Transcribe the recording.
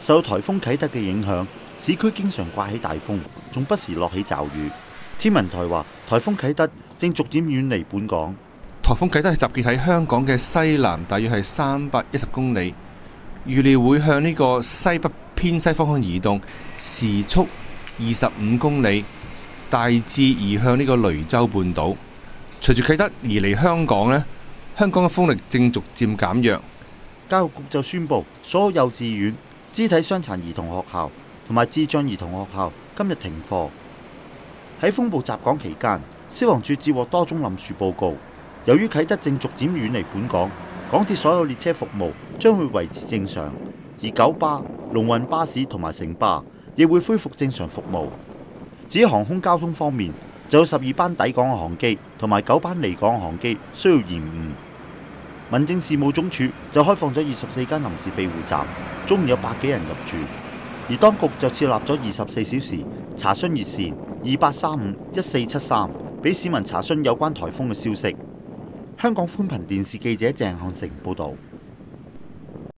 受到颱風啟德嘅影響，市區經常颳起大風，仲不時落起驟雨。天文台話，颱風啟德正逐漸遠離本港。颱風啟德係集結喺香港嘅西南，大約係310公里，預料會向呢個西北偏西方向移動，時速25公里，大致移向呢個雷州半島。隨住啟德移離香港呢，香港嘅風力正逐漸減弱。教育局就宣布，所有幼稚園、肢體傷殘兒童學校同埋智障兒童學校今日停課。喺風暴襲港期間，消防處接獲多宗冧樹報告。由於啟德正逐漸遠離本港，港鐵所有列車服務將會維持正常，而九巴、龍運巴士同埋城巴亦會恢復正常服務。至於航空交通方面，就有12班抵港嘅航機同埋9班離港嘅航機需要延誤。民政事務總署就開放咗24間臨時庇護站，總共有百幾人入住。而當局就設立咗24小時查詢熱線28351473，俾市民查詢有關颱風嘅消息。香港寬頻電視記者鄭漢成報導。